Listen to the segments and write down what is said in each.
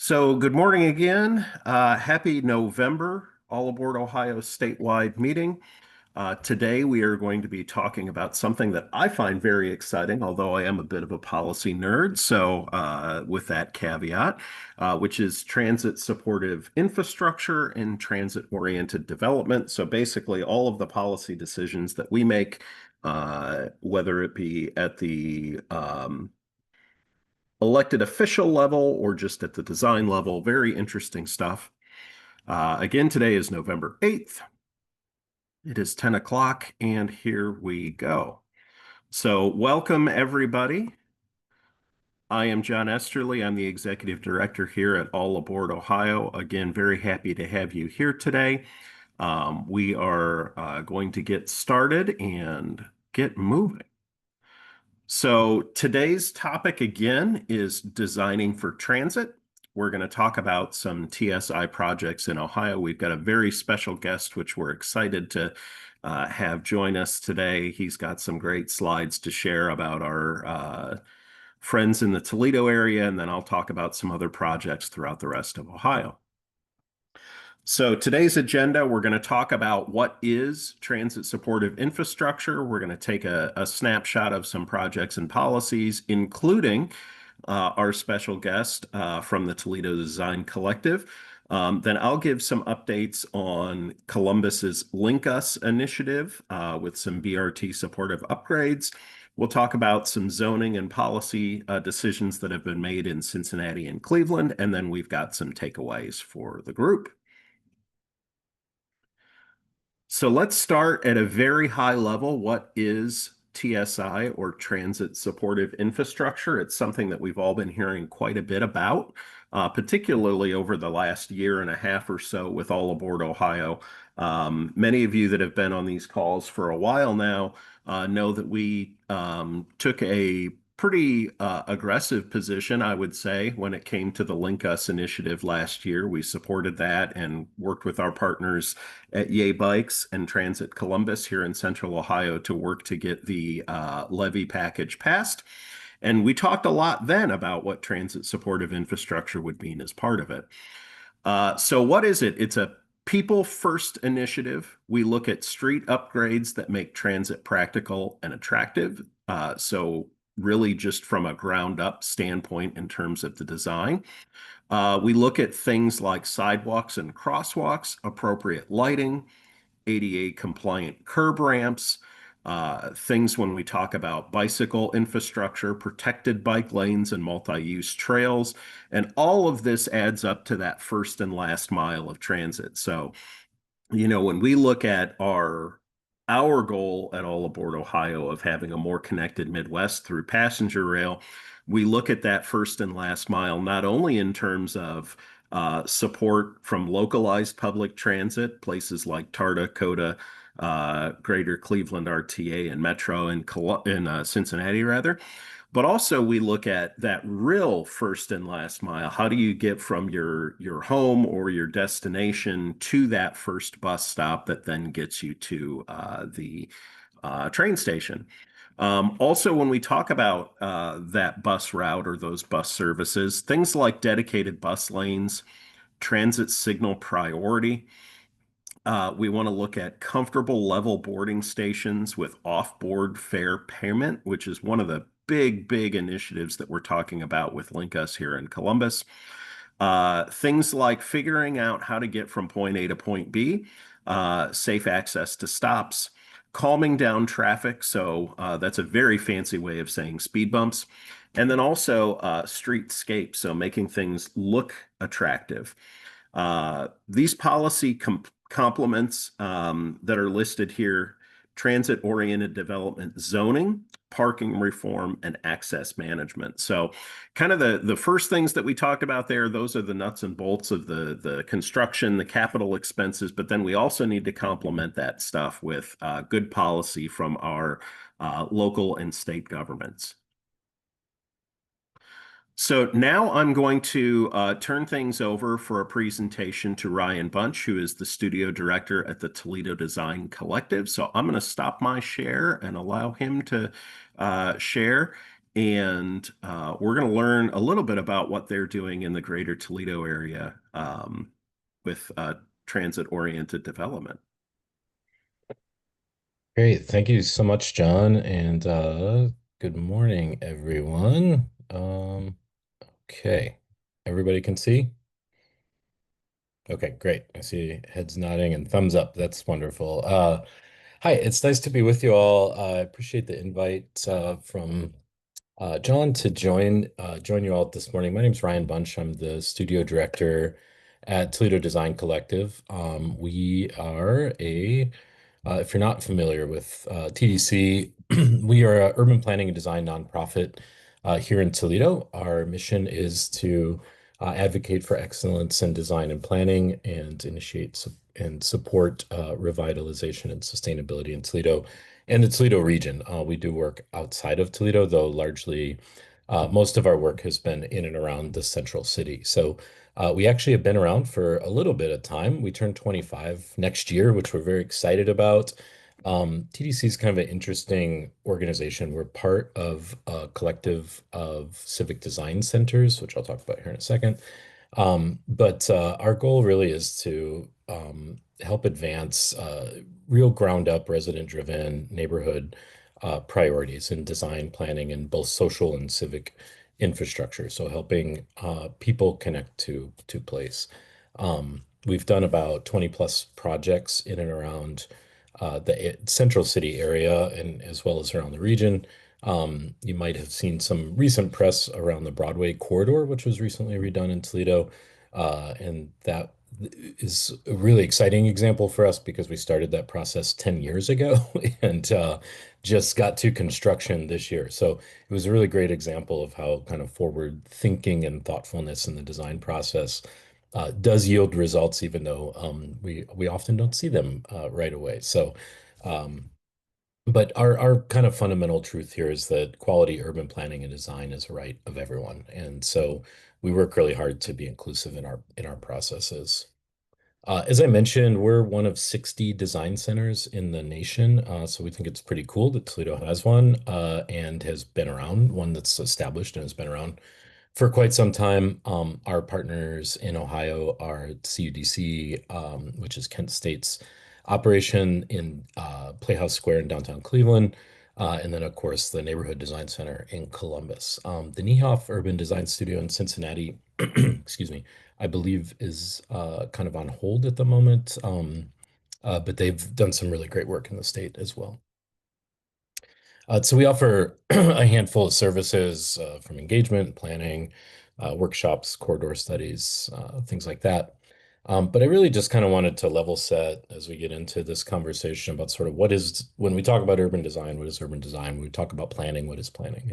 Good morning again. Happy November, all aboard Ohio statewide meeting. Today we are going to be talking about something that I find very exciting, although I am a bit of a policy nerd. With that caveat, which is transit supportive infrastructure and transit oriented development. So basically, all of the policy decisions that we make, whether it be at the elected official level or just at the design level. Very interesting stuff. Again, today is November 8th. It is 10 o'clock, and here we go. So welcome, everybody. I am John Esterly. I'm the Executive Director here at All Aboard Ohio. Again, very happy to have you here today. We are going to get started and get moving. So today's topic again is designing for transit. We're going to talk about some TSI projects in Ohio. We've got a very special guest, which we're excited to have join us today. He's got some great slides to share about our friends in the Toledo area, and then I'll talk about some other projects throughout the rest of Ohio. So today's agenda, we're going to talk about what is transit supportive infrastructure. We're going to take a snapshot of some projects and policies, including our special guest from the Toledo Design Collective. Then I'll give some updates on Columbus's Link Us initiative with some BRT supportive upgrades. We'll talk about some zoning and policy decisions that have been made in Cincinnati and Cleveland, and then we've got some takeaways for the group. So let's start at a very high level. What is TSI, or transit supportive infrastructure? It's something that we've all been hearing quite a bit about, particularly over the last year and a half or so with All Aboard Ohio. Many of you that have been on these calls for a while now know that we took a pretty aggressive position, I would say, when it came to the Link Us initiative last year. We supported that and worked with our partners at Yay Bikes and Transit Columbus here in Central Ohio to work to get the levy package passed. And we talked a lot then about what transit supportive infrastructure would mean as part of it. So what is it? It's a people first initiative. We look at street upgrades that make transit practical and attractive. So really just from a ground up standpoint in terms of the design. We look at things like sidewalks and crosswalks, appropriate lighting, ADA compliant curb ramps, things when we talk about bicycle infrastructure, protected bike lanes and multi-use trails. And all of this adds up to that first and last mile of transit. So, when we look at our goal at All Aboard Ohio of having a more connected Midwest through passenger rail, we look at that first and last mile, not only in terms of support from localized public transit, places like TARTA, COTA, Greater Cleveland RTA, and Metro in Cincinnati, rather. But also we look at that real first and last mile. How do you get from your home or your destination to that first bus stop that then gets you to the train station? Also, when we talk about that bus route or those bus services, things like dedicated bus lanes, transit signal priority. We want to look at comfortable level boarding stations with off-board fare payment, which is one of the big initiatives that we're talking about with Link Us here in Columbus. Things like figuring out how to get from point A to point B, safe access to stops, calming down traffic. So that's a very fancy way of saying speed bumps. And then also streetscape, so making things look attractive. These policy complements that are listed here: transit-oriented development zoning, parking reform, and access management. So kind of the first things that we talked about there, those are the nuts and bolts of the construction, the capital expenses, but then we also need to complement that stuff with good policy from our local and state governments. So now I'm going to turn things over for a presentation to Ryan Bunch, who is the studio director at the Toledo Design Collective. So I'm going to stop my share and allow him to share. And we're going to learn a little bit about what they're doing in the greater Toledo area with transit-oriented development. Great. Thank you so much, John. And good morning, everyone. Okay. Everybody can see? Okay, great. I see heads nodding and thumbs up. That's wonderful. Hi, it's nice to be with you all. I appreciate the invite from John to join you all this morning. My name is Ryan Bunch. I'm the studio director at Toledo Design Collective. We are if you're not familiar with TDC, we are an urban planning and design nonprofit here in Toledo. Our mission is to advocate for excellence in design and planning and and support revitalization and sustainability in Toledo and the Toledo region. We do work outside of Toledo, though largely most of our work has been in and around the central city. So we actually have been around for a little bit of time. We turn 25 next year, which we're very excited about. TDC is kind of an interesting organization. We're part of a collective of civic design centers, which I'll talk about here in a second. But our goal really is to help advance real ground up, resident driven neighborhood priorities in design planning in both social and civic infrastructure. So helping people connect to place. We've done about 20 plus projects in and around the central city area and as well as around the region. You might have seen some recent press around the Broadway corridor, which was recently redone in Toledo. And that is a really exciting example for us because we started that process 10 years ago and just got to construction this year. So it was a really great example of how kind of forward thinking and thoughtfulness in the design process does yield results, even though we often don't see them right away. So, um, but our kind of fundamental truth here is that quality urban planning and design is a right of everyone, and so we work really hard to be inclusive in our processes. As I mentioned, we're one of 60 design centers in the nation, so we think it's pretty cool that Toledo has one and has been around, one that's established and has been around for quite some time. Our partners in Ohio are CUDC, which is Kent State's operation in Playhouse Square in downtown Cleveland. And then, of course, the Neighborhood Design Center in Columbus. The Niehoff Urban Design Studio in Cincinnati, excuse me, I believe is kind of on hold at the moment. But they've done some really great work in the state as well. So we offer a handful of services from engagement, planning, workshops, corridor studies, things like that. But I really just kind of wanted to level set as we get into this conversation about sort of when we talk about urban design, what is urban design? When we talk about planning, what is planning?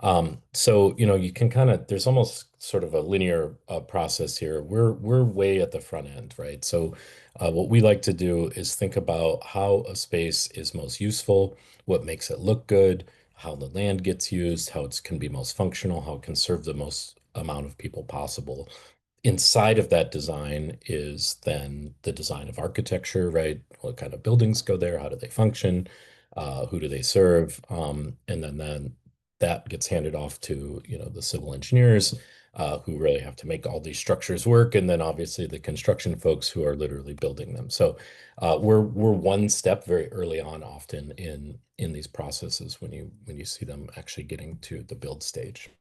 And so, you can kind of, there's almost sort of a linear process here. We're way at the front end, right? So what we like to do is think about how a space is most useful, what makes it look good, how the land gets used, how it can be most functional, how it can serve the most amount of people possible. Inside of that design is then the design of architecture, right? What kind of buildings go there? How do they function? Who do they serve? And then that gets handed off to, the civil engineers, who really have to make all these structures work, and then obviously the construction folks who are literally building them. So we're one step very early on, often in these processes when you see them actually getting to the build stage.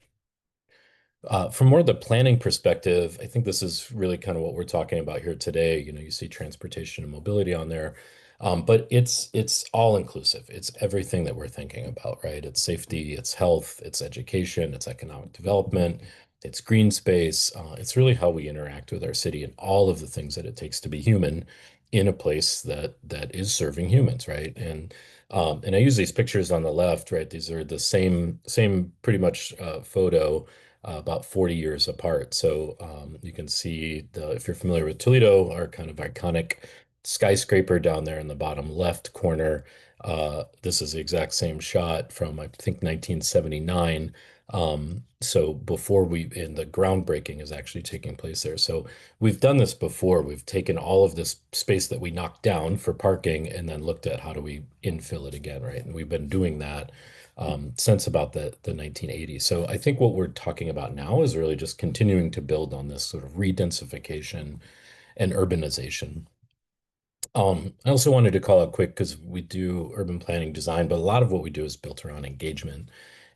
From more the planning perspective, I think this is really kind of what we're talking about here today. You see transportation and mobility on there, but it's all inclusive. It's everything that we're thinking about, right? It's safety, it's health, it's education, it's economic development, it's green space. It's really how we interact with our city and all of the things that it takes to be human in a place that is serving humans, right? And I use these pictures on the left, right? These are the same pretty much photo about 40 years apart. So you can see if you're familiar with Toledo, our kind of iconic skyscraper down there in the bottom left corner. This is the exact same shot from, I think, 1979. So and the groundbreaking is actually taking place there. So we've done this before. We've taken all of this space that we knocked down for parking and then looked at how do we infill it again, right? And we've been doing that since about the 1980s. So I think what we're talking about now is really just continuing to build on this sort of re-densification and urbanization. I also wanted to call out quick because we do urban planning design, but a lot of what we do is built around engagement.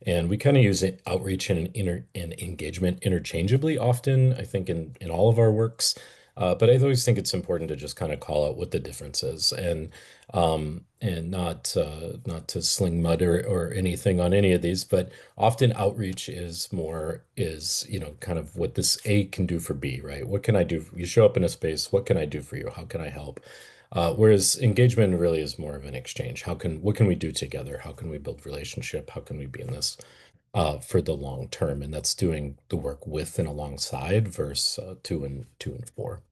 And we kind of use outreach and engagement interchangeably often, I think, in all of our works. But I always think it's important to just kind of call out what the difference is and not to sling mud or anything on any of these, but often outreach is more is, kind of what this A can do for B, right? What can I do? You show up in a space, what can I do for you? How can I help? Whereas engagement really is more of an exchange. What can we do together? How can we build relationship? How can we be in this for the long term? And that's doing the work with and alongside verse two and four.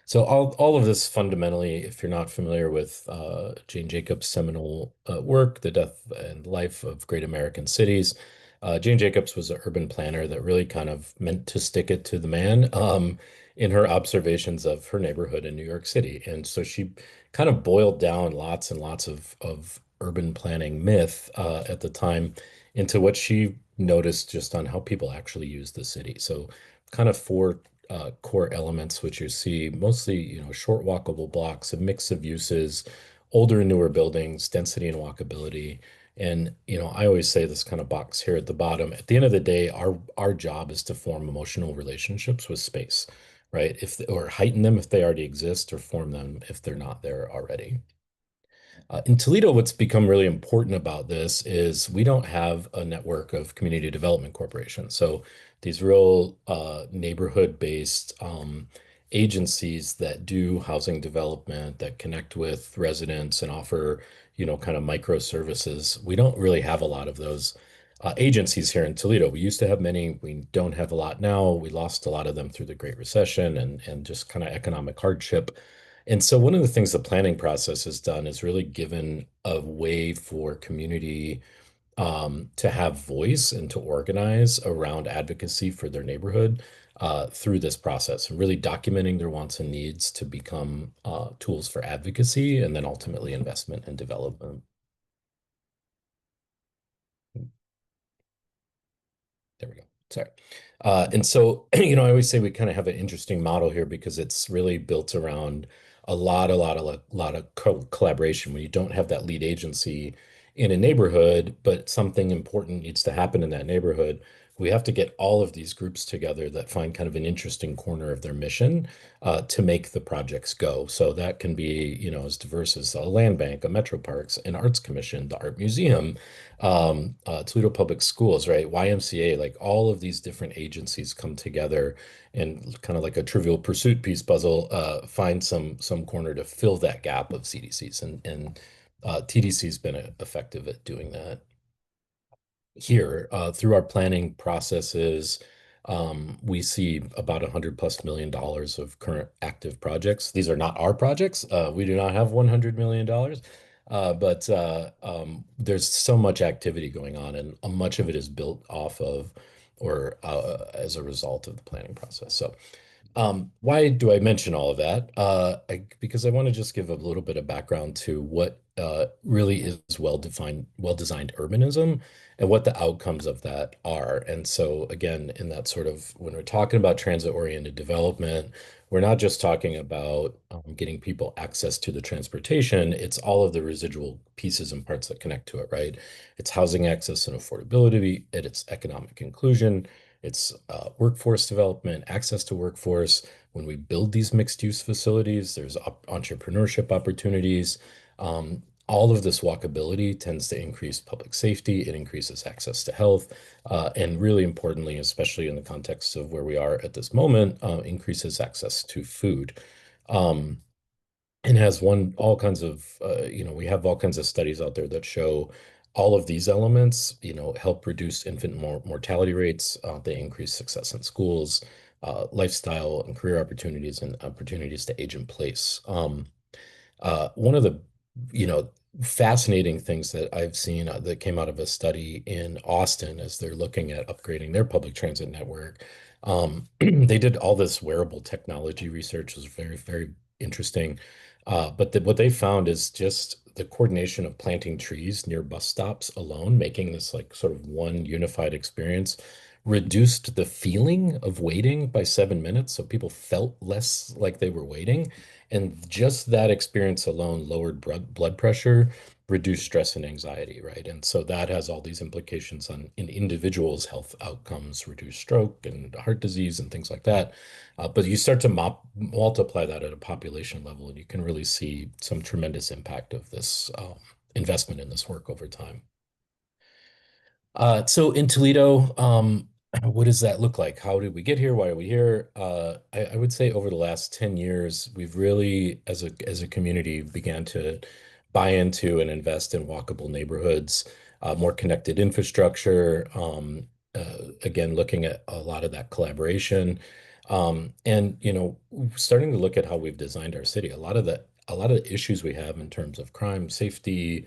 So all of this fundamentally, if you're not familiar with Jane Jacobs' seminal work, The Death and Life of Great American Cities, Jane Jacobs was an urban planner that really kind of meant to stick it to the man in her observations of her neighborhood in New York City. And so she kind of boiled down lots and lots of urban planning myth at the time into what she noticed just on how people actually use the city. So kind of four core elements, which you see mostly, short walkable blocks, a mix of uses, older and newer buildings, density and walkability. And, I always say this kind of box here at the bottom. At the end of the day, our job is to form emotional relationships with space, right? Or heighten them if they already exist, or form them if they're not there already. In Toledo, what's become really important about this is we don't have a network of community development corporations. So these real neighborhood-based agencies that do housing development, that connect with residents and offer, kind of micro services. We don't really have a lot of those agencies here in Toledo. We used to have many. We don't have a lot now. We lost a lot of them through the Great Recession and just kind of economic hardship. And so one of the things the planning process has done is really given a way for community to have voice and to organize around advocacy for their neighborhood through this process, and really documenting their wants and needs to become tools for advocacy and then ultimately investment and development. There we go. Sorry. And so, I always say we kind of have an interesting model here because it's really built around a lot of collaboration. When you don't have that lead agency in a neighborhood, but something important needs to happen in that neighborhood, we have to get all of these groups together that find kind of an interesting corner of their mission to make the projects go. So that can be, as diverse as a land bank, a metro parks, an arts commission, the art museum, Toledo Public Schools, right? YMCA, like all of these different agencies come together and kind of like a Trivial Pursuit piece puzzle, find some corner to fill that gap of CDCs, and TDC's been effective at doing that here through our planning processes. We see about $100+ million of current active projects. These are not our projects. We do not have $100 million, but there's so much activity going on, and much of it is built off of or as a result of the planning process. So why do I mention all of that? Because I want to just give a little bit of background to what really is well-defined, well-designed urbanism and what the outcomes of that are. And so, again, in that sort of when we're talking about transit-oriented development, we're not just talking about getting people access to the transportation, it's all of the residual pieces and parts that connect to it, right? It's housing access and affordability, it's economic inclusion, it's workforce development, access to workforce. When we build these mixed use facilities, there's entrepreneurship opportunities. All of this walkability tends to increase public safety. It increases access to health. And really importantly, especially in the context of where we are at this moment, increases access to food. And has all kinds of, we have all kinds of studies out there that show all of these elements, help reduce infant mortality rates. They increase success in schools, lifestyle and career opportunities, and opportunities to age in place. One of the, you know, fascinating things that I've seen that came out of a study in Austin as they're looking at upgrading their public transit network. They did all this wearable technology research. It was very, very interesting. But what they found is just the coordination of planting trees near bus stops alone, making this like sort of one unified experience, reduced the feeling of waiting by 7 minutes. So people felt less like they were waiting. And just that experience alone lowered blood pressure, reduced stress and anxiety, right? And so that has all these implications on in individuals' health outcomes, reduced stroke and heart disease and things like that. But you start to multiply that at a population level, and you can really see some tremendous impact of this investment in this work over time. So in Toledo, what does that look like? How did we get here? Why are we here? I would say over the last 10 years, we've really, as a community, began to buy into and invest in walkable neighborhoods, more connected infrastructure, again, looking at a lot of that collaboration. And starting to look at how we've designed our city. A lot of the issues we have in terms of crime, safety,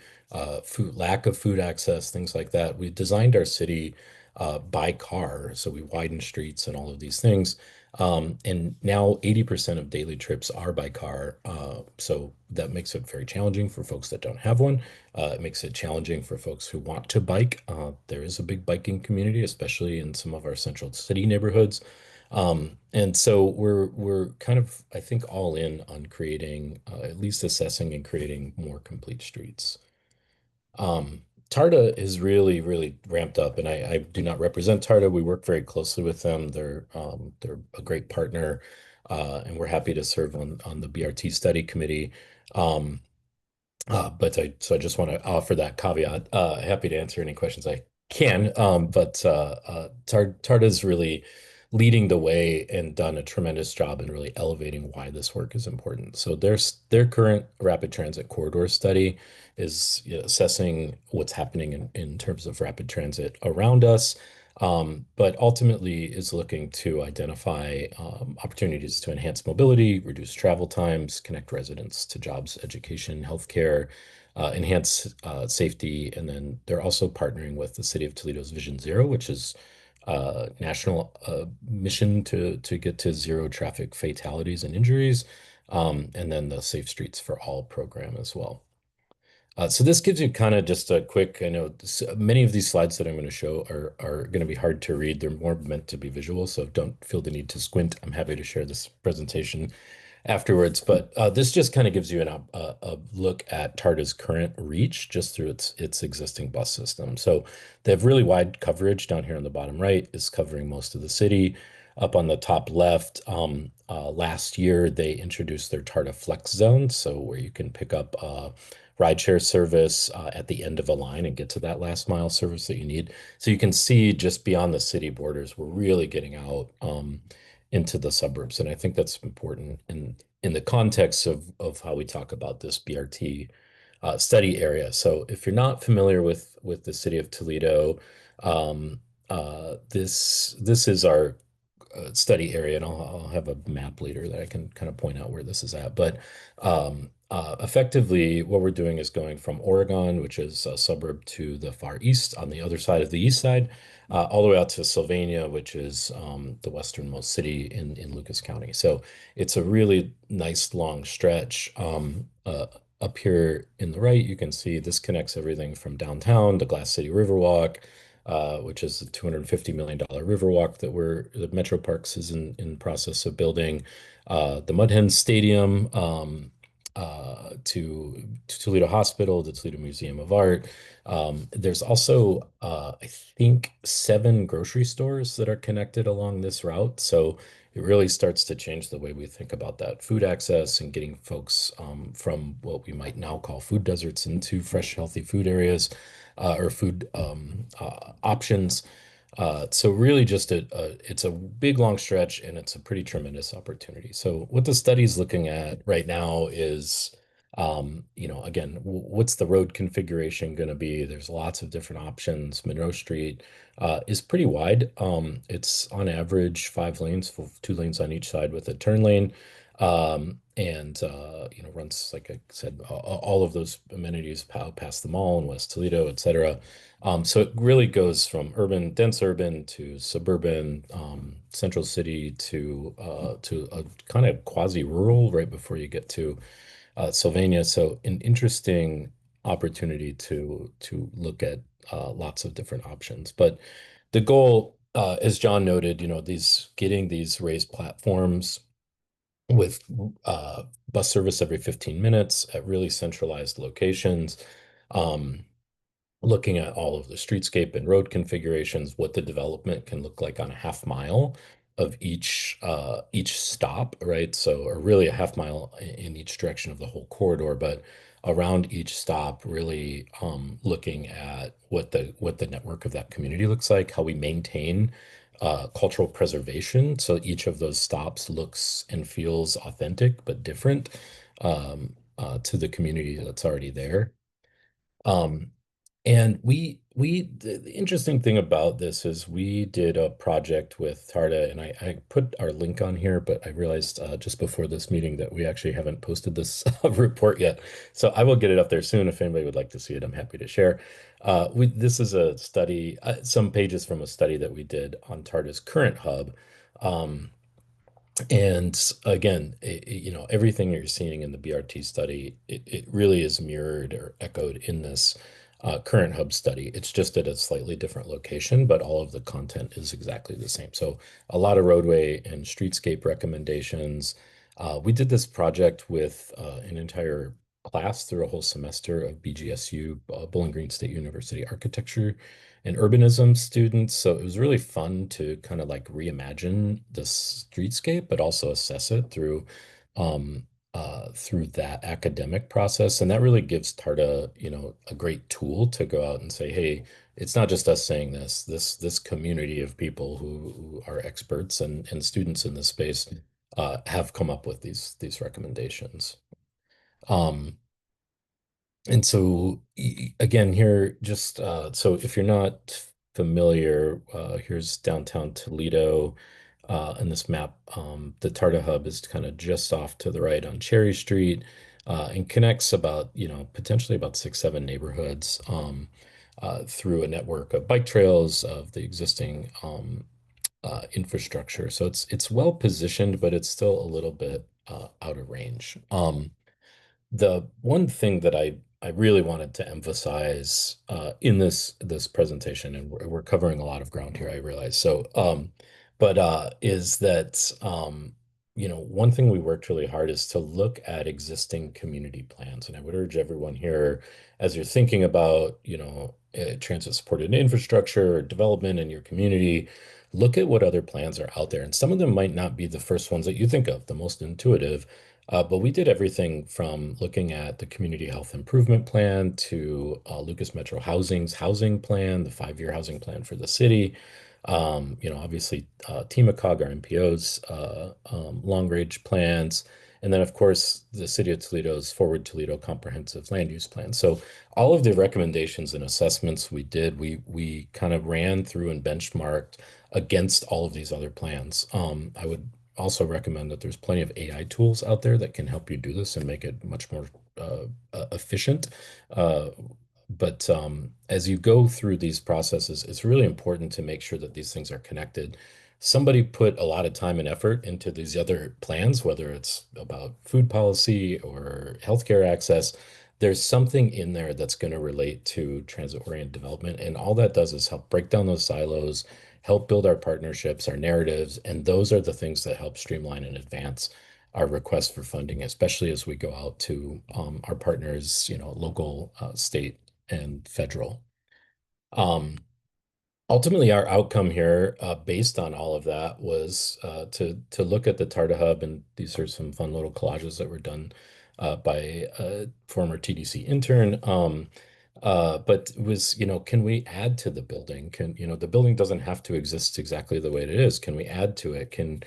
food, lack of food access, things like that. We designed our city by car, so we widened streets and all of these things. And now 80% of daily trips are by car. So that makes it very challenging for folks that don't have one. It makes it challenging for folks who want to bike. There is a big biking community, especially in some of our central city neighborhoods. And so we're kind of, I think, all in on creating, at least assessing and creating more complete streets. Tarda is really, really ramped up, and I do not represent Tarda. We work very closely with them. They're a great partner, and we're happy to serve on the BRT study committee. Um, so I just want to offer that caveat. Happy to answer any questions I can. Tarda's really leading the way and done a tremendous job in really elevating why this work is important. So their current rapid transit corridor study is assessing what's happening in terms of rapid transit around us, but ultimately is looking to identify opportunities to enhance mobility, reduce travel times, connect residents to jobs, education, healthcare, enhance safety. And then they're also partnering with the City of Toledo's Vision Zero, which is national mission to get to zero traffic fatalities and injuries, and then the Safe Streets for All program as well. So this gives you kind of just a quick, I know many of these slides that I'm going to show are going to be hard to read. They're more meant to be visual, so don't feel the need to squint. I'm happy to share this presentation afterwards, but this just kind of gives you a look at Tarda's current reach just through its existing bus system. So they have really wide coverage down here on the bottom right, is covering most of the city. Up on the top left, last year they introduced their Tarda Flex Zone, so where you can pick up rideshare service at the end of a line and get to that last mile service that you need. So you can see just beyond the city borders, we're really getting out into the suburbs. And I think that's important in the context of how we talk about this BRT study area. So if you're not familiar with the city of Toledo, this is our study area, and I'll have a map later that I can kind of point out where this is at. But effectively, what we're doing is going from Oregon, which is a suburb to the far east on the other side of the east side, all the way out to Sylvania, which is the westernmost city in Lucas County. So it's a really nice long stretch. Up here in the right, you can see this connects everything from downtown, the Glass City Riverwalk, which is a $250 million Riverwalk that Metro Parks is in process of building, the Mud Hens Stadium, to Toledo Hospital, the Toledo Museum of Art. There's also, I think, 7 grocery stores that are connected along this route. So it really starts to change the way we think about that food access and getting folks from what we might now call food deserts into fresh, healthy food areas or food options. So really just it's a big long stretch and it's a pretty tremendous opportunity. So what the study is looking at right now is, again, what's the road configuration going to be? There's lots of different options. Monroe Street is pretty wide. It's on average 5 lanes, 2 lanes on each side with a turn lane. And runs, like I said, all of those amenities past the mall in West Toledo, et cetera. So it really goes from dense urban to suburban, central city to a kind of quasi-rural right before you get to Sylvania. So an interesting opportunity to look at lots of different options. But the goal, as John noted, getting these raised platforms with bus service every 15 minutes at really centralized locations. Um, Looking at all of the streetscape and road configurations, what the development can look like on a half mile of each stop, right? So, or really a half mile in each direction of the whole corridor, but around each stop, really looking at what the network of that community looks like, how we maintain cultural preservation, so each of those stops looks and feels authentic but different to the community that's already there. Um, and the interesting thing about this is we did a project with Tarda, and I put our link on here, but I realized just before this meeting that we actually haven't posted this report yet. So I will get it up there soon. If anybody would like to see it, I'm happy to share. This is a study, some pages from a study that we did on Tarda's current hub. Um, and again, everything you're seeing in the BRT study, it really is mirrored or echoed in this current hub study. It's just at a slightly different location, but all of the content is exactly the same. So a lot of roadway and streetscape recommendations. We did this project with an entire class through a whole semester of BGSU, Bowling Green State University architecture and urbanism students. So it was really fun to kind of like reimagine the streetscape, but also assess it um, through that academic process. And that really gives TARTA, a great tool to go out and say, hey, it's not just us saying this. This community of people who are experts and students in this space have come up with these recommendations. Um, and so again, here, just so if you're not familiar, here's downtown Toledo. In this map, the Tarta Hub is kind of just off to the right on Cherry Street, and connects about, potentially about 6, 7 neighborhoods through a network of bike trails of the existing infrastructure. So it's well positioned, but it's still a little bit out of range. The one thing that I really wanted to emphasize in this presentation, and we're covering a lot of ground here, I realize. So, but is that one thing we worked really hard is to look at existing community plans, and I would urge everyone here, as you're thinking about transit supported infrastructure or development in your community, look at what other plans are out there, and some of them might not be the first ones that you think of, the most intuitive. But we did everything from looking at the Community Health Improvement Plan to Lucas Metro Housing's housing plan, the 5-year housing plan for the city. Obviously, TMACOG, our MPO's long range plans. And then, of course, the City of Toledo's Forward Toledo Comprehensive Land Use Plan. So all of the recommendations and assessments we did, we kind of ran through and benchmarked against all of these other plans. I would also recommend that there's plenty of AI tools out there that can help you do this and make it much more efficient. Uh, but as you go through these processes, it's really important to make sure that these things are connected. Somebody put a lot of time and effort into these other plans, whether it's about food policy or healthcare access. There's something in there that's going to relate to transit-oriented development, and all that does is help break down those silos, help build our partnerships, our narratives, and those are the things that help streamline and advance our request for funding, especially as we go out to our partners, local, state, and federal. Um, Ultimately, our outcome here, based on all of that, was to look at the Tarta Hub, and these are some fun little collages that were done by a former TDC intern. But it was, can we add to the building? The building doesn't have to exist exactly the way it is. Can we add to it? Can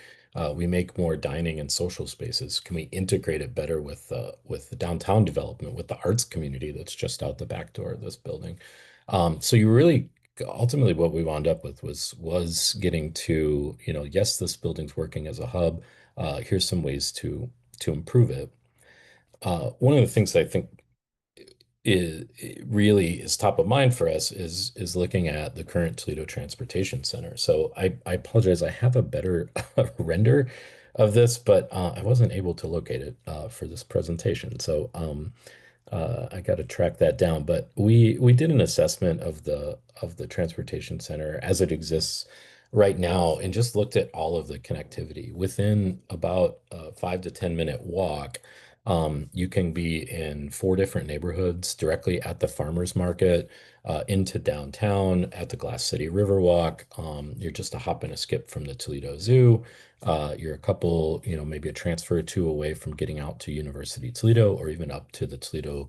we make more dining and social spaces? Can we integrate it better with the downtown development, with the arts community that's just out the back door of this building? So you really ultimately what we wound up with was getting to, yes, this building's working as a hub. Here's some ways to improve it. One of the things that I think really is top of mind for us is looking at the current Toledo Transportation Center. So I apologize, I have a better render of this, but I wasn't able to locate it for this presentation. So I got to track that down. But we did an assessment of the transportation center as it exists right now and just looked at all of the connectivity. Within about a 5 to 10 minute walk, you can be in four different neighborhoods directly at the farmers market, into downtown at the Glass City Riverwalk. You're just a hop and a skip from the Toledo Zoo. You're a couple, maybe a transfer or two away from getting out to University Toledo or even up to the Toledo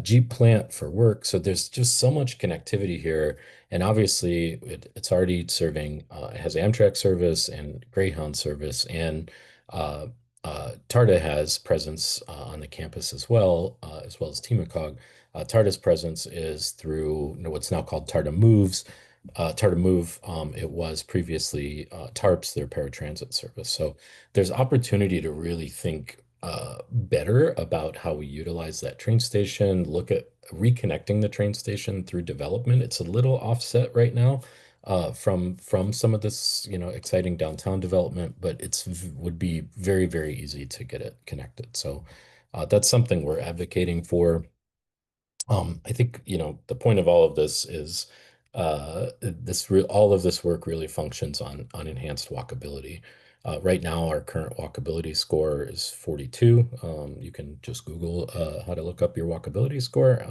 Jeep plant for work. So there's just so much connectivity here. And obviously, it's already serving, it has Amtrak service and Greyhound service. And TARTA has presence on the campus as well as Timacog. TARTA's presence is through what's now called TARTA Moves. TARTA Move, it was previously TARPS, their paratransit service. So there's opportunity to really think better about how we utilize that train station, look at reconnecting the train station through development. It's a little offset right now from some of this, exciting downtown development, but it's would be very, very easy to get it connected. So that's something we're advocating for. I think, the point of all of this is all of this work really functions on enhanced walkability. Right now, our current walkability score is 42. You can just Google how to look up your walkability score.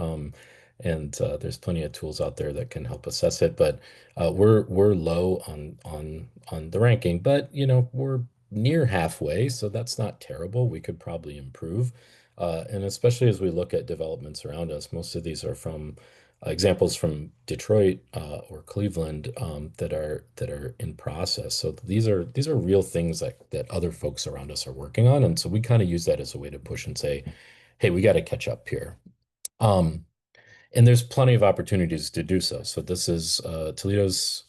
And there's plenty of tools out there that can help assess it. But we're low on the ranking, but we're near halfway, so that's not terrible. We could probably improve. And especially as we look at developments around us, most of these are from examples from Detroit or Cleveland that are in process. So these are real things that other folks around us are working on, and so we kind of use that as a way to push and say, "Hey, we got to catch up here." Um, and there's plenty of opportunities to do so. So this is Toledo's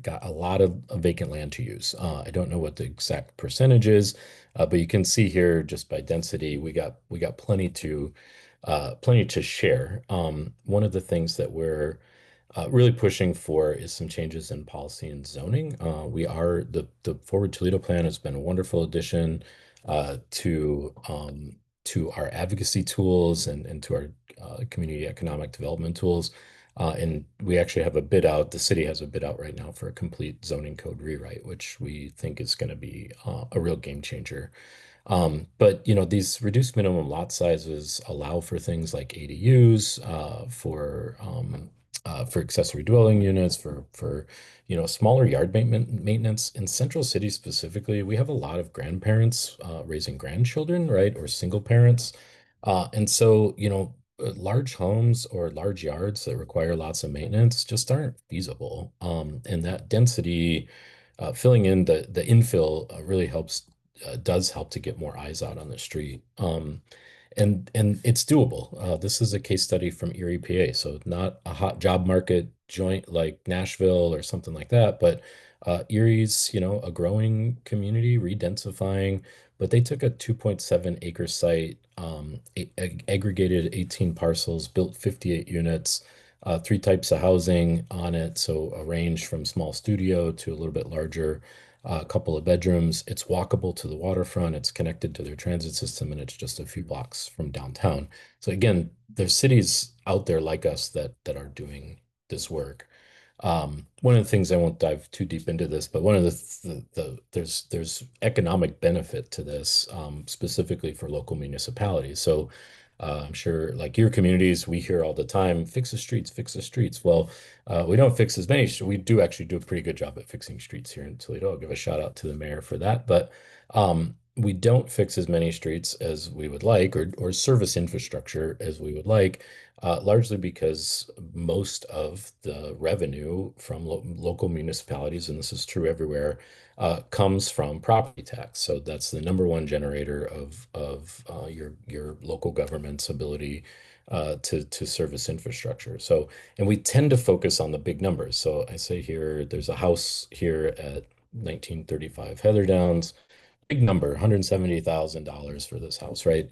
got a lot of vacant land to use. I don't know what the exact percentage is, but you can see here just by density, we got plenty to share. One of the things that we're really pushing for is some changes in policy and zoning. The Forward Toledo plan has been a wonderful addition to our advocacy tools and to our community economic development tools. And we actually have a bid out. The city has a bid out right now for a complete zoning code rewrite, which we think is going to be a real game changer. But these reduced minimum lot sizes allow for things like ADUs, for accessory dwelling units, for smaller yard maintenance. In Central City specifically, we have a lot of grandparents raising grandchildren, right, or single parents, and so large homes or large yards that require lots of maintenance just aren't feasible. And that density, filling in the infill, really does help to get more eyes out on the street. And it's doable. This is a case study from Erie, PA, so not a hot job market joint like Nashville or something like that, but Erie's, a growing community, redensifying, but they took a 2.7 acre site, aggregated 18 parcels, built 58 units, three types of housing on it, so a range from small studio to a little bit larger, a couple of bedrooms. It's walkable to the waterfront. It's connected to their transit system, and it's just a few blocks from downtown. So again, there's cities out there like us that are doing this work. One of the things, I won't dive too deep into this, but one of there's economic benefit to this, specifically for local municipalities. So I'm sure, like your communities, we hear all the time, fix the streets, fix the streets. Well, we don't fix as many. We do actually do a pretty good job at fixing streets here in Toledo. I'll give a shout out to the mayor for that. But we don't fix as many streets as we would like, or service infrastructure as we would like, largely because most of the revenue from local municipalities, and this is true everywhere, comes from property tax. So that's the number one generator of your local government's ability to service infrastructure. So, and we tend to focus on the big numbers. So I say here, there's a house here at 1935 Heather Downs. big number, $170,000 for this house, right?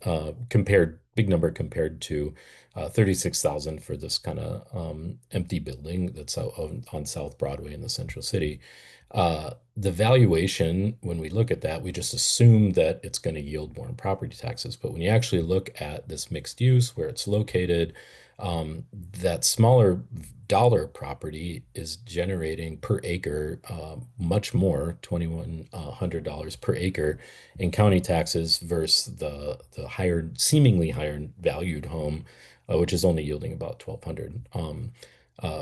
Big number compared to 36,000 for this kind of empty building that's out on South Broadway in the central city. The valuation, when we look at that, we just assume that it's going to yield more in property taxes. But when you actually look at this mixed use, where it's located, that smaller dollar property is generating per acre much more, $2,100 per acre in county taxes versus the higher, seemingly higher valued home, which is only yielding about 1,200.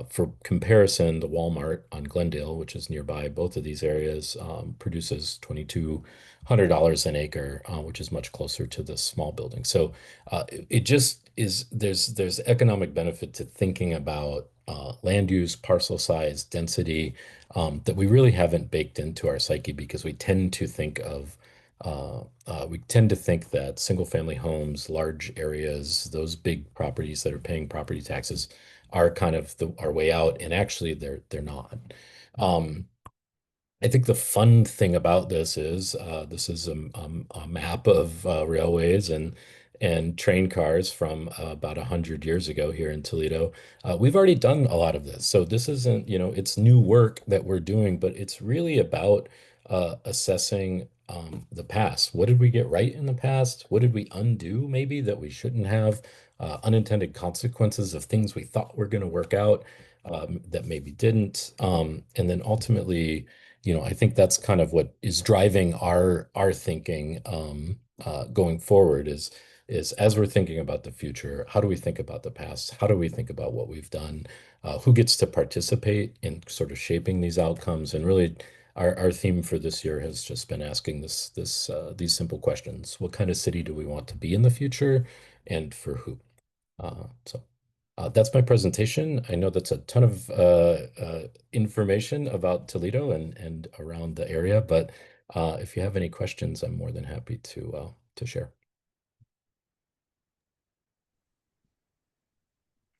For comparison, the Walmart on Glendale, which is nearby both of these areas, produces $2,200 an acre, which is much closer to the small building. So it just is there's economic benefit to thinking about land use, parcel size, density, that we really haven't baked into our psyche because we tend to think that single family homes, large areas, those big properties that are paying property taxes are kind of our way out, and actually they're not. Um, I think the fun thing about this is a map of railways and train cars from about 100 years ago here in Toledo. We've already done a lot of this, so this isn't, it's new work that we're doing, but it's really about assessing the past. What did we get right in the past? What did we undo maybe that we shouldn't have? Unintended consequences of things we thought were going to work out that maybe didn't, and then ultimately I think that's kind of what is driving our thinking going forward is as we're thinking about the future, how do we think about the past? How do we think about what we've done? Who gets to participate in sort of shaping these outcomes? And really, our theme for this year has just been asking these simple questions. What kind of city do we want to be in the future, and for who? So that's my presentation. I know that's a ton of information about Toledo and around the area, but if you have any questions, I'm more than happy to share.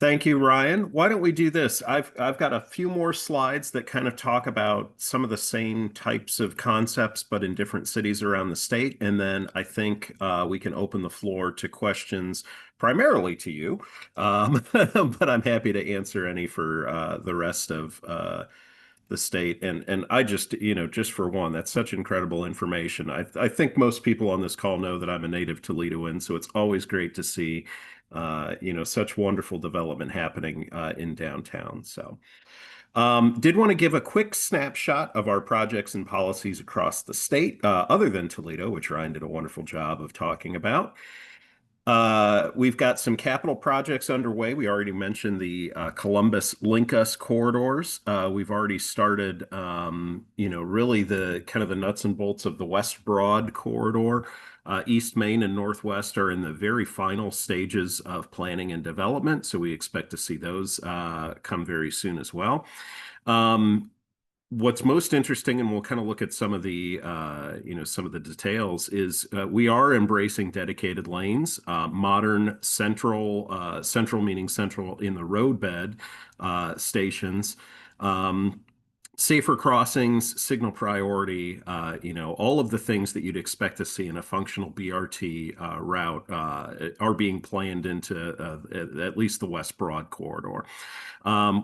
Thank you, Ryan. Why don't we do this? I've got a few more slides that kind of talk about some of the same types of concepts, but in different cities around the state. And then I think we can open the floor to questions primarily to you. But I'm happy to answer any for the rest of the state. And I just, just for one, that's such incredible information. I think most people on this call know that I'm a native Toledoan, so it's always great to see such wonderful development happening in downtown. So, did want to give a quick snapshot of our projects and policies across the state, other than Toledo, which Ryan did a wonderful job of talking about. We've got some capital projects underway. We already mentioned the Columbus Link Us corridors. We've already started, really the kind of the nuts and bolts of the West Broad corridor. East Main and Northwest are in the very final stages of planning and development, so we expect to see those come very soon as well. What's most interesting, and we'll kind of look at some of the some of the details, is we are embracing dedicated lanes, modern central meaning central in the roadbed stations, safer crossings, signal priority, all of the things that you'd expect to see in a functional BRT route are being planned into at least the West Broad corridor.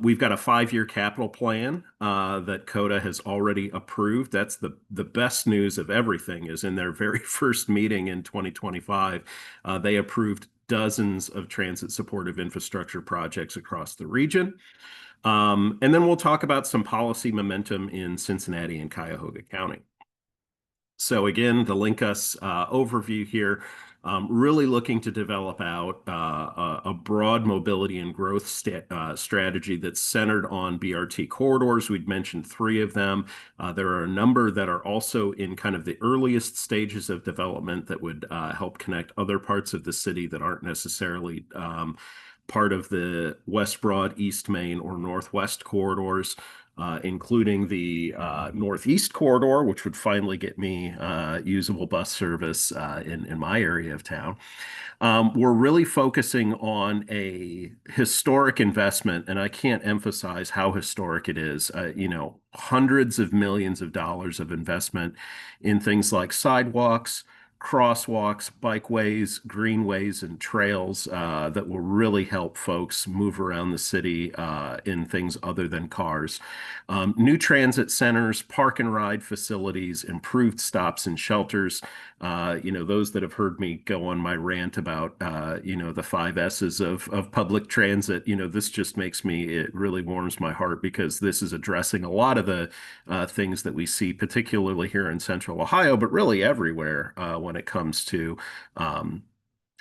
We've got a 5-year capital plan that CODA has already approved. That's the best news of everything is in their very first meeting in 2025, they approved dozens of transit supportive infrastructure projects across the region. And then we'll talk about some policy momentum in Cincinnati and Cuyahoga County. So again, the Link Us overview here, really looking to develop out a broad mobility and growth strategy that's centered on BRT corridors. We'd mentioned 3 of them. There are a number that are also in kind of the earliest stages of development that would help connect other parts of the city that aren't necessarily part of the West Broad, East Main, or Northwest corridors, including the Northeast corridor, which would finally get me usable bus service in my area of town. We're really focusing on a historic investment, and I can't emphasize how historic it is. Hundreds of millions of dollars of investment in things like sidewalks, crosswalks, bikeways, greenways, and trails that will really help folks move around the city in things other than cars. New transit centers, park and ride facilities, improved stops and shelters. Those that have heard me go on my rant about, the five S's of public transit, this just it really warms my heart because this is addressing a lot of the things that we see, particularly here in Central Ohio, but really everywhere when it comes to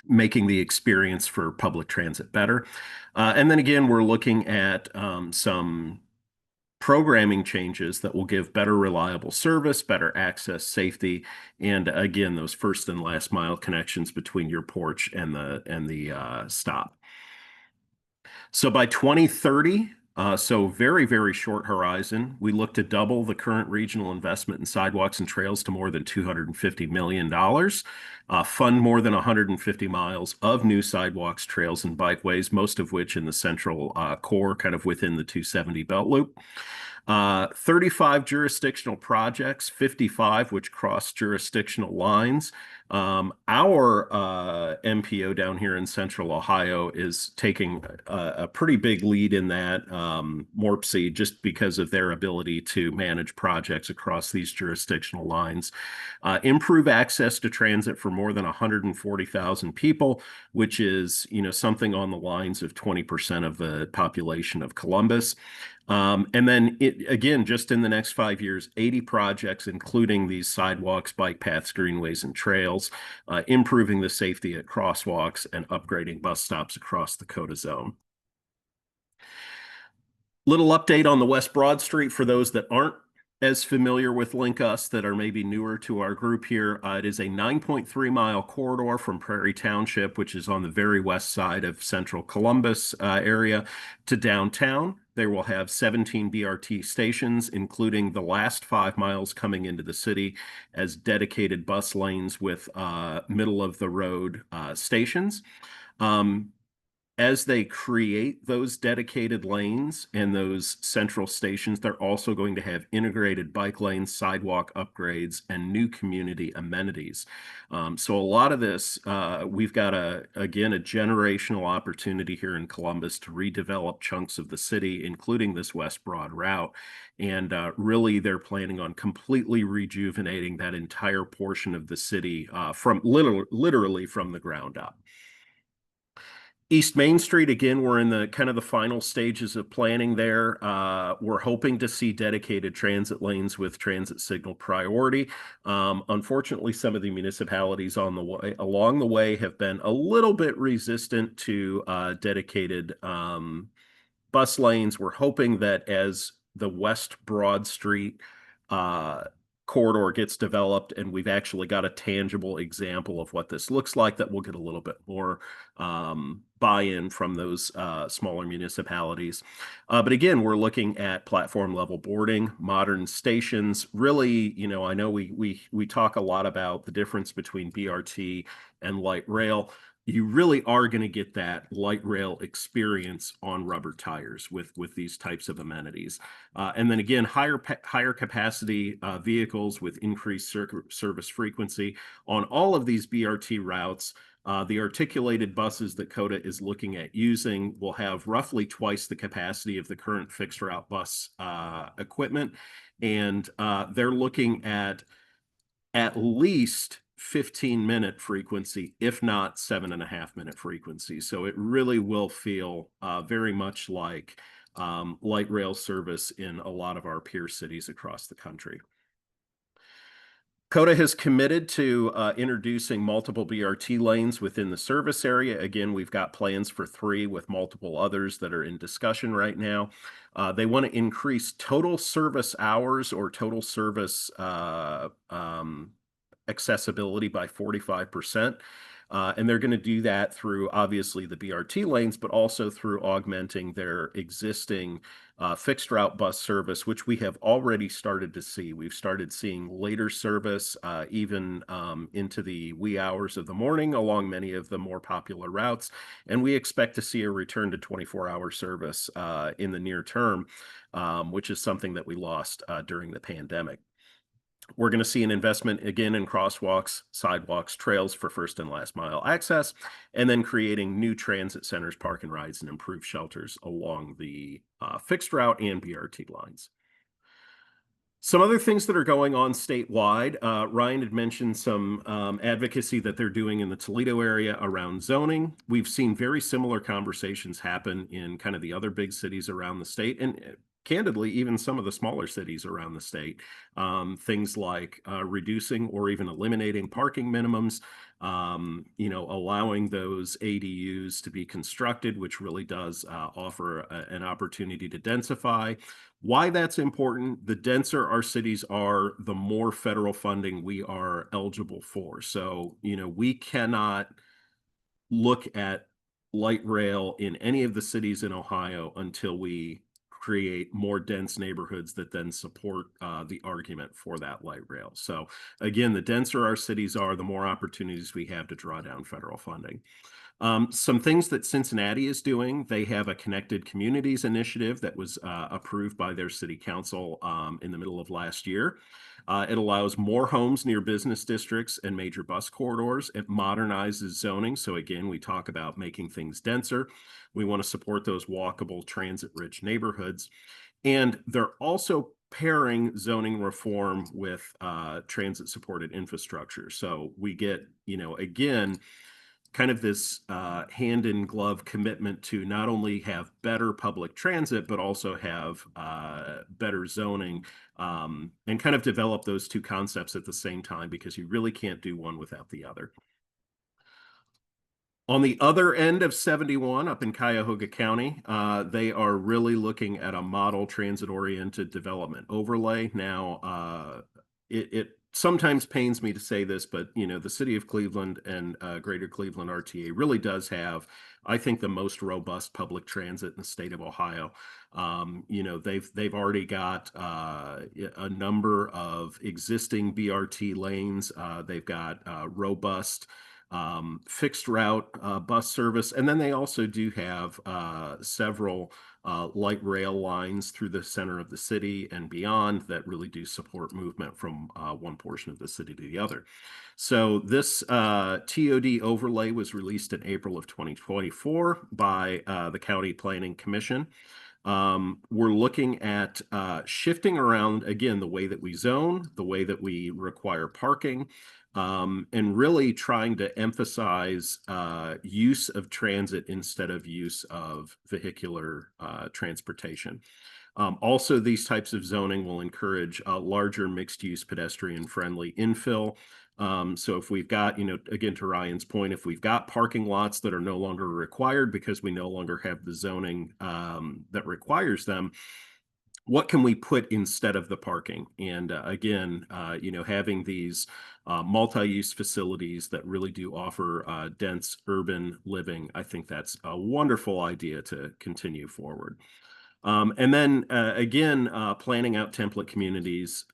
making the experience for public transit better. And then again, we're looking at some programming changes that will give better reliable service, better access, safety, and again, those first and last mile connections between your porch and the stop. So by 2030, so very, very short horizon, we look to double the current regional investment in sidewalks and trails to more than $250 million, fund more than 150 miles of new sidewalks, trails, and bikeways, most of which in the central core, kind of within the 270 belt loop. 35 jurisdictional projects, 55 which cross jurisdictional lines. Our MPO down here in Central Ohio is taking a pretty big lead in that, MORPC, just because of their ability to manage projects across these jurisdictional lines. Improve access to transit for more than 140,000 people, which is, something on the lines of 20% of the population of Columbus. And then again, just in the next 5 years, 80 projects, including these sidewalks, bike paths, greenways, and trails, improving the safety at crosswalks and upgrading bus stops across the COTA zone. Little update on the West Broad Street for those that aren't as familiar with Link Us, that are maybe newer to our group here. It is a 9.3-mile corridor from Prairie Township, which is on the very west side of central Columbus area, to downtown. There will have 17 BRT stations, including the last 5 miles coming into the city as dedicated bus lanes with middle of the road stations. As they create those dedicated lanes and those central stations, they're also going to have integrated bike lanes, sidewalk upgrades, and new community amenities. So a lot of this, we've got again, a generational opportunity here in Columbus to redevelop chunks of the city, including this West Broad route. And really, they're planning on completely rejuvenating that entire portion of the city from literally from the ground up. East Main Street, again, we're in the kind of the final stages of planning there. We're hoping to see dedicated transit lanes with transit signal priority. Unfortunately, some of the municipalities along the way have been a little bit resistant to dedicated bus lanes. We're hoping that as the West Broad Street corridor gets developed and we've actually got a tangible example of what this looks like, that we'll get a little bit more buy-in from those smaller municipalities. But again, we're looking at platform level boarding, modern stations. Really, I know we talk a lot about the difference between BRT and light rail. You really are going to get that light rail experience on rubber tires with these types of amenities. And then again, higher capacity vehicles with increased service frequency on all of these BRT routes. The articulated buses that COTA is looking at using will have roughly twice the capacity of the current fixed route bus equipment. And they're looking at least 15-minute frequency, if not 7.5-minute frequency. So it really will feel very much like light rail service in a lot of our peer cities across the country. COTA has committed to introducing multiple BRT lanes within the service area. Again, we've got plans for 3 with multiple others that are in discussion right now. They want to increase total service hours or total service accessibility by 45%. And they're going to do that through obviously the BRT lanes, but also through augmenting their existing fixed route bus service, which we have already started to see. We've started seeing later service, even into the wee hours of the morning along many of the more popular routes. And we expect to see a return to 24-hour service in the near term, which is something that we lost during the pandemic. We're going to see an investment again in crosswalks, sidewalks, trails for first and last mile access, and then creating new transit centers, park and rides, and improved shelters along the fixed route and BRT lines. Some other things that are going on statewide, Ryan had mentioned some advocacy that they're doing in the Toledo area around zoning. We've seen very similar conversations happen in kind of the other big cities around the state, and candidly, even some of the smaller cities around the state. Things like reducing or even eliminating parking minimums, allowing those ADUs to be constructed, which really does offer an opportunity to densify. Why that's important, the denser our cities are, the more federal funding we are eligible for. So, we cannot look at light rail in any of the cities in Ohio until we create more dense neighborhoods that then support the argument for that light rail. So again, the denser our cities are, the more opportunities we have to draw down federal funding. Some things that Cincinnati is doing, they have a Connected Communities initiative that was approved by their city council in the middle of last year. It allows more homes near business districts and major bus corridors. It modernizes zoning. So again, we talk about making things denser. We want to support those walkable, transit-rich neighborhoods. And they're also pairing zoning reform with transit-supported infrastructure. So we get, again, kind of this hand in glove commitment to not only have better public transit, but also have better zoning, and kind of develop those two concepts at the same time, because you really can't do one without the other. On the other end of 71 up in Cuyahoga County, they are really looking at a model transit-oriented development overlay. Now, it sometimes pains me to say this, but the city of Cleveland and Greater Cleveland RTA really does have, I think, the most robust public transit in the state of Ohio. They've already got a number of existing BRT lanes. They've got robust fixed route bus service. And then they also do have several light rail lines through the center of the city and beyond that really do support movement from one portion of the city to the other. So this TOD overlay was released in April of 2024 by the County Planning Commission. We're looking at shifting around, again, the way that we zone, the way that we require parking, and really trying to emphasize use of transit instead of use of vehicular transportation. Also, these types of zoning will encourage larger mixed-use pedestrian-friendly infill. So if we've got, again, to Ryan's point, if we've got parking lots that are no longer required because we no longer have the zoning that requires them, what can we put instead of the parking? And again, having these multi-use facilities that really do offer dense urban living, I think that's a wonderful idea to continue forward. And then again, planning out template communities,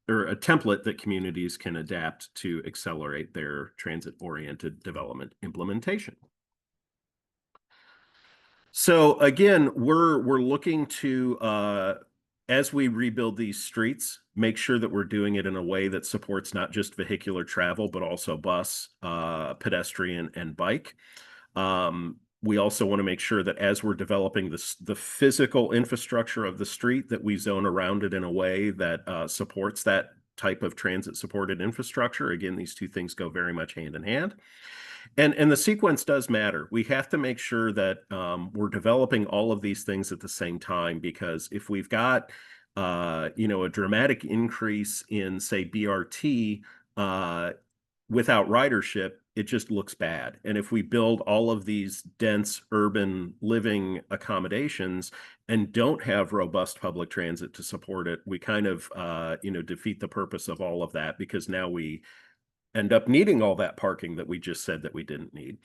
or a template that communities can adapt to accelerate their transit-oriented development implementation. So again, we're looking to, as we rebuild these streets, make sure that we're doing it in a way that supports not just vehicular travel, but also bus, pedestrian, and bike. We also want to make sure that as we're developing the physical infrastructure of the street, that we zone around it in a way that supports that type of transit-supported infrastructure. Again, these two things go very much hand in hand. And the sequence does matter. We have to make sure that we're developing all of these things at the same time, because if we've got a dramatic increase in, say, BRT without ridership, it just looks bad. And if we build all of these dense urban living accommodations and don't have robust public transit to support it, we kind of defeat the purpose of all of that, because now we end up needing all that parking that we just said that we didn't need.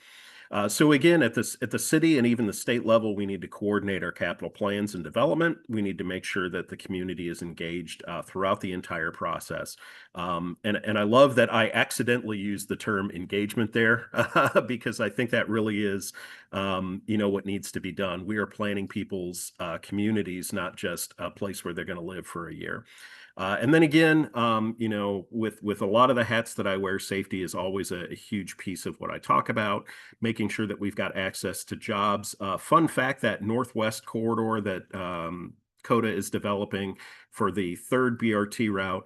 So again, at the city and even the state level, we need to coordinate our capital plans and development. We need to make sure that the community is engaged throughout the entire process. And I love that I accidentally used the term engagement there because I think that really is, what needs to be done. We are planning people's communities, not just a place where they're going to live for a year. And then again, with a lot of the hats that I wear, safety is always a huge piece of what I talk about, making sure that we've got access to jobs. Fun fact, that Northwest corridor that CODA is developing for the third BRT route,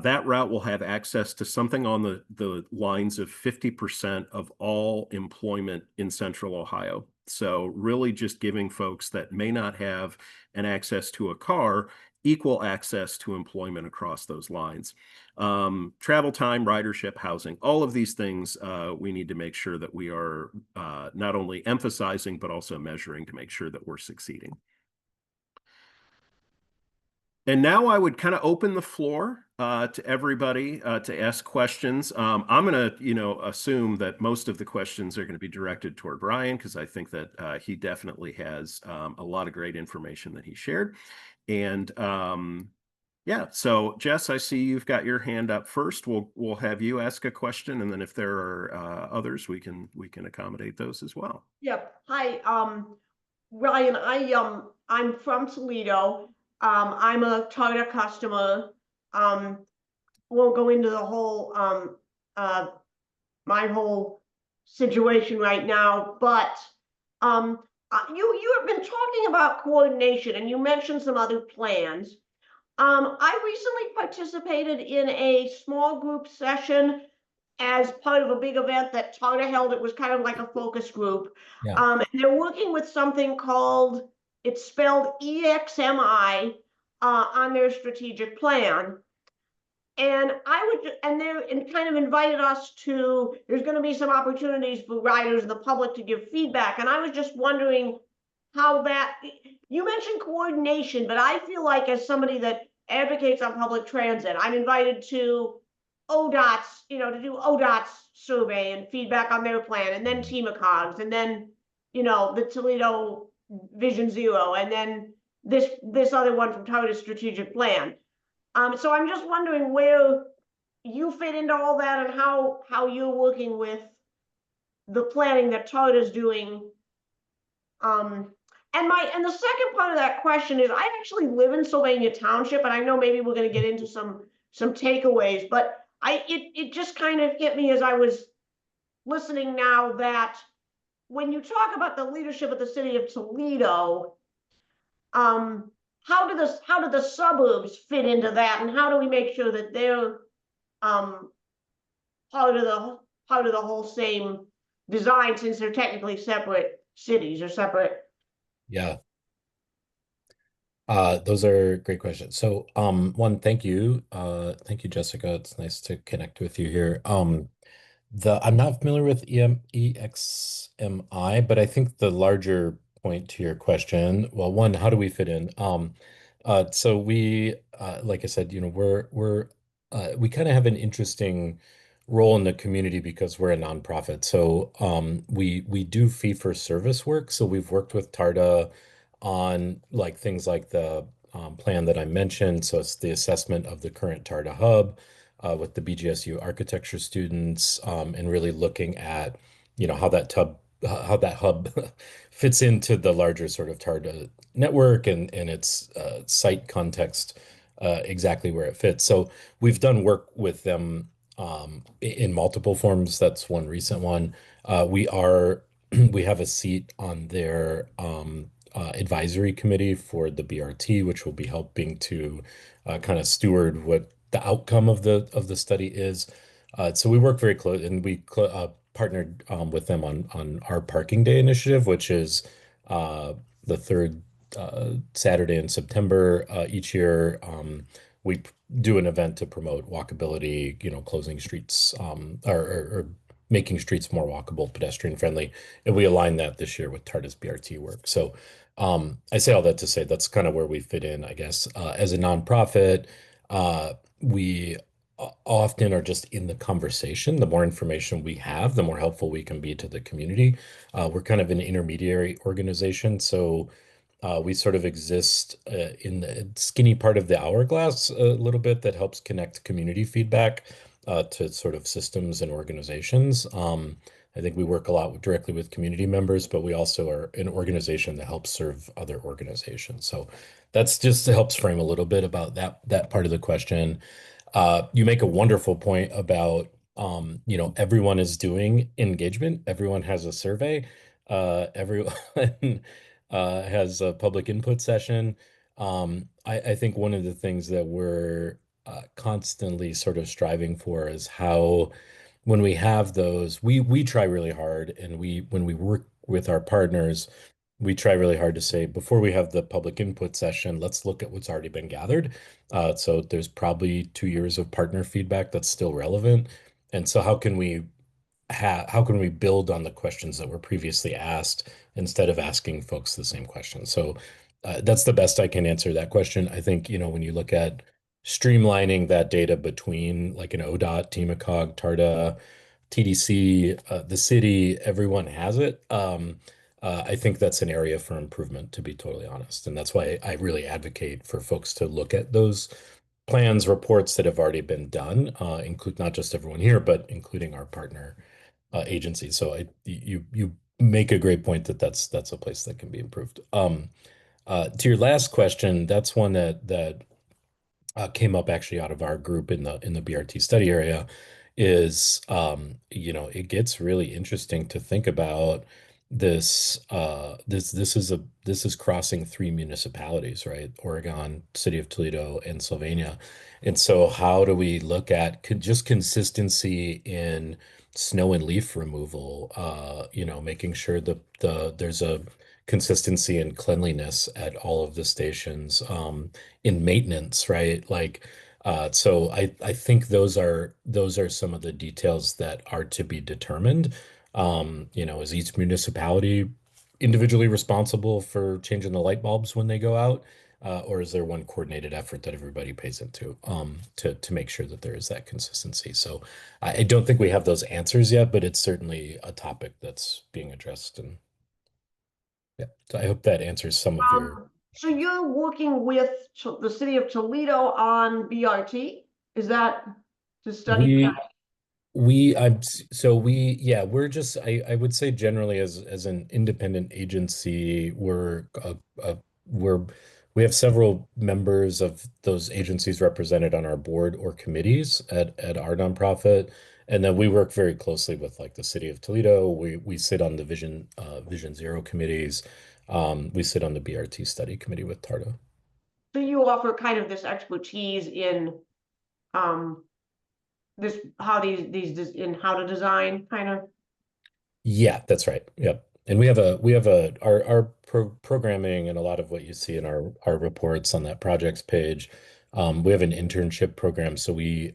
that route will have access to something on the lines of 50% of all employment in Central Ohio. So really just giving folks that may not have an access to a car equal access to employment across those lines. Travel time, ridership, housing, all of these things we need to make sure that we are not only emphasizing, but also measuring to make sure that we're succeeding. And now I would kind of open the floor to everybody to ask questions. I'm going to, assume that most of the questions are going to be directed toward Brian because I think that he definitely has a lot of great information that he shared. And yeah, so Jess, I see you've got your hand up first. We'll have you ask a question, and then if there are others, we can accommodate those as well. Yep. Hi, Ryan. I'm from Toledo. I'm a Toyota customer. Won't go into the whole my whole situation right now, but you have been talking about coordination, and you mentioned some other plans. I recently participated in a small group session as part of a big event that Toledo held. It was kind of like a focus group. Yeah. And they're working with something called, it's spelled EXMI on their strategic plan. And and kind of invited us to, there's going to be some opportunities for riders and the public to give feedback. And I was just wondering how that, you mentioned coordination, but I feel like as somebody that advocates on public transit, I'm invited to ODOT's, to do ODOT's survey and feedback on their plan, and then TMACOG's, and then, the Toledo Vision Zero, and then this other one from Toledo's strategic plan. So I'm just wondering where you fit into all that and how you're working with the planning that Toledo's doing. And the second part of that question is, I actually live in Sylvania Township, and I know maybe we're going to get into some takeaways, but it just kind of hit me as I was listening now that when you talk about the leadership of the city of Toledo, how do the suburbs fit into that, and how do we make sure that they're part of the whole same design, since they're technically separate cities or separate? Yeah. Those are great questions. So, one, thank you. Thank you, Jessica. It's nice to connect with you here. I'm not familiar with EXMI, but I think the larger point to your question, well, one, how do we fit in? So we, like I said, we kind of have an interesting role in the community because we're a nonprofit. So, we do fee for service work. So we've worked with TARDA on like things like the plan that I mentioned. So it's the assessment of the current TARDA hub with the BGSU architecture students, and really looking at, how that hub fits into the larger sort of TARDA network and its site context, exactly where it fits. So we've done work with them in multiple forms. That's one recent one. We have a seat on their advisory committee for the BRT, which will be helping to kind of steward what the outcome of the study is. So we work very close, and we partnered with them on our parking day initiative, which is the third Saturday in September each year. We do an event to promote walkability, closing streets, or making streets more walkable, pedestrian friendly. And we align that this year with TARDIS BRT work. So I say all that to say that's kind of where we fit in, I guess. As a nonprofit, we often are just in the conversation. The more information we have, the more helpful we can be to the community. We're kind of an intermediary organization, so we sort of exist in the skinny part of the hourglass a little bit that helps connect community feedback to sort of systems and organizations. I think we work a lot directly with community members, but we also are an organization that helps serve other organizations. So that's just helps frame a little bit about that part of the question. You make a wonderful point about, everyone is doing engagement. Everyone has a survey. Everyone has a public input session. I think one of the things that we're constantly sort of striving for is how, when we have those, we try really hard, and when we work with our partners, we try really hard to say, before we have the public input session, let's look at what's already been gathered. So there's probably 2 years of partner feedback that's still relevant. And so how can we build on the questions that were previously asked instead of asking folks the same question? So that's the best I can answer that question. I think, when you look at streamlining that data between like an ODOT, TMACOG, TARDA, TDC, the city, everyone has it. I think that's an area for improvement, to be totally honest. And that's why I really advocate for folks to look at those plans, reports that have already been done, include not just everyone here, but including our partner agencies. So you make a great point that that's a place that can be improved. To your last question, that's one that came up actually out of our group in the BRT study area. Is it gets really interesting to think about this. This is crossing 3 municipalities, right? Oregon, City of Toledo, and Sylvania. And so how do we look at just consistency in snow and leaf removal? Making sure there's a consistency and cleanliness at all of the stations, in maintenance, right? So I think those are some of the details that are to be determined. Is each municipality individually responsible for changing the light bulbs when they go out? Or is there one coordinated effort that everybody pays into, to make sure that there is that consistency? So I don't think we have those answers yet, but it's certainly a topic that's being addressed. And yeah, so I hope that answers some of your. So you're working with the city of Toledo on BRT? Is that to study We that? yeah, we're just, I would say generally as an independent agency, we're, we have several members of those agencies represented on our board or committees at our nonprofit. And then we work very closely with like the city of Toledo. We sit on the Vision Zero committees. We sit on the BRT study committee with TARDA. So you offer kind of this expertise in um this how in how to design kind of. Yeah, that's right. Yep. And our programming and a lot of what you see in our reports on that projects page. We have an internship program. So we're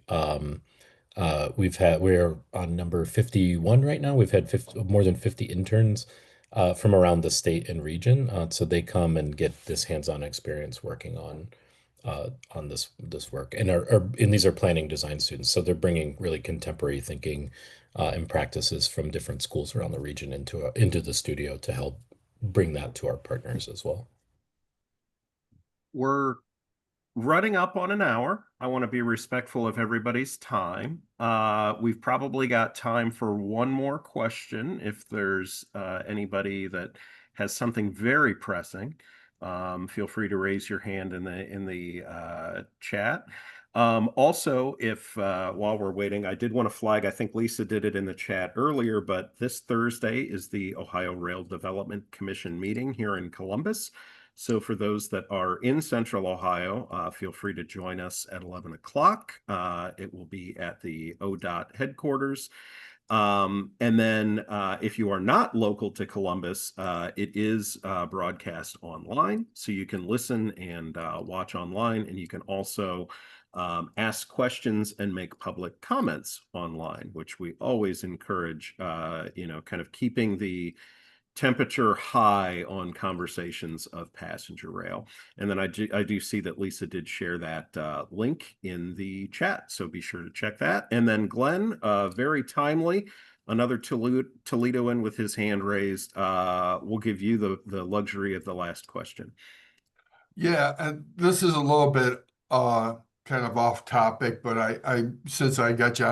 on number 51 right now. We've had more than 50 interns from around the state and region. So they come and get this hands-on experience working on this work, and these are planning design students, so they're bringing really contemporary thinking and practices from different schools around the region into the studio to help bring that to our partners as well. We're running up on an hour. I want to be respectful of everybody's time. We've probably got time for one more question if there's anybody that has something very pressing. Feel free to raise your hand in the chat. Also, if while we're waiting, I did want to flag, I think Lisa did it in the chat earlier, but this Thursday is the Ohio Rail Development Commission meeting here in Columbus. So for those that are in Central Ohio, feel free to join us at 11 o'clock. It will be at the ODOT headquarters. And then if you are not local to Columbus, it is broadcast online. So you can listen and watch online, and you can also ask questions and make public comments online, which we always encourage, kind of keeping the temperature high on conversations of passenger rail. And then I do see that Lisa did share that link in the chat, so be sure to check that. And then Glenn, very timely, another Toledoan with his hand raised. We'll give you the luxury of the last question. Yeah, and this is a little bit kind of off topic, but I since I got you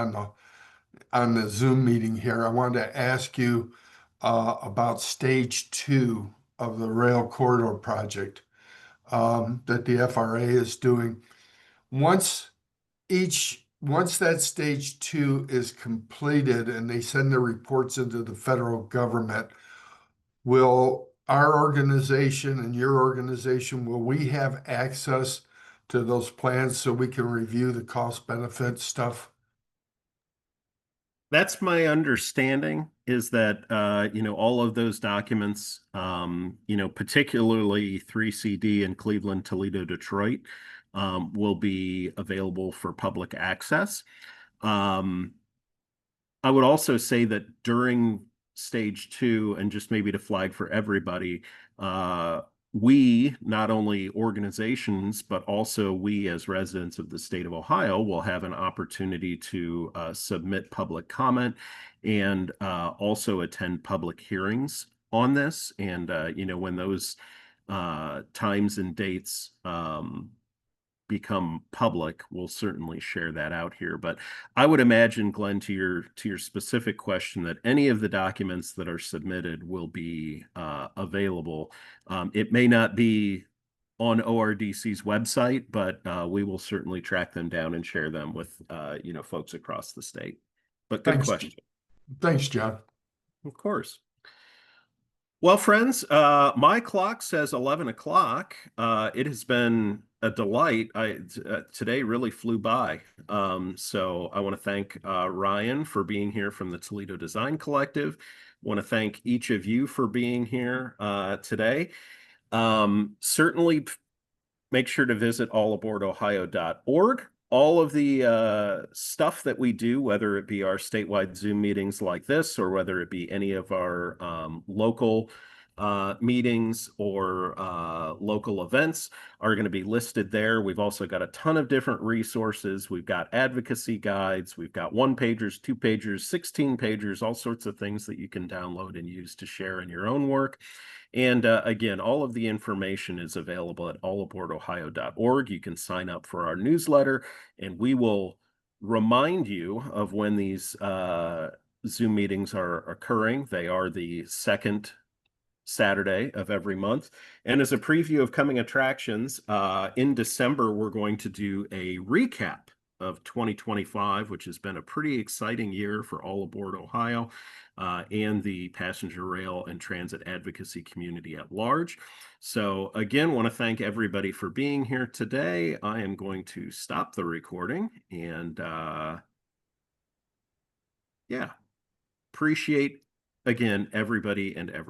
on the Zoom meeting here, I wanted to ask you about stage 2 of the rail corridor project that the FRA is doing. Once that stage 2 is completed and they send the reports into the federal government, will our organization and your organization, will we have access to those plans so we can review the cost benefit stuff? That's my understanding, is that all of those documents, particularly 3CD and Cleveland, Toledo, Detroit, will be available for public access. I would also say that during stage 2, and just maybe to flag for everybody, we, not only organizations, but also we as residents of the state of Ohio, will have an opportunity to submit public comment and also attend public hearings on this. And, when those times and dates become public, we'll certainly share that out here. But I would imagine, Glenn, to your specific question, that any of the documents that are submitted will be available. It may not be on ORDC's website, but we will certainly track them down and share them with folks across the state. But good question. Thanks, John. Of course. Well, friends, my clock says 11 o'clock. It has been a delight. Today really flew by. So I want to thank Ryan for being here from the Toledo Design Collective. I want to thank each of you for being here today. Certainly make sure to visit allaboardohio.org. All of the stuff that we do, whether it be our statewide Zoom meetings like this, or whether it be any of our local meetings or local events, are going to be listed there. We've also got a ton of different resources. We've got advocacy guides. We've got 1-pagers, 2-pagers, 16-pagers, all sorts of things that you can download and use to share in your own work. And again, all of the information is available at allaboardohio.org. You can sign up for our newsletter, and we will remind you of when these Zoom meetings are occurring. They are the second Saturday of every month. And as a preview of coming attractions, in December, we're going to do a recap of 2025, which has been a pretty exciting year for All Aboard Ohio and the passenger rail and transit advocacy community at large. So again, want to thank everybody for being here today. I am going to stop the recording and appreciate again everybody and everything.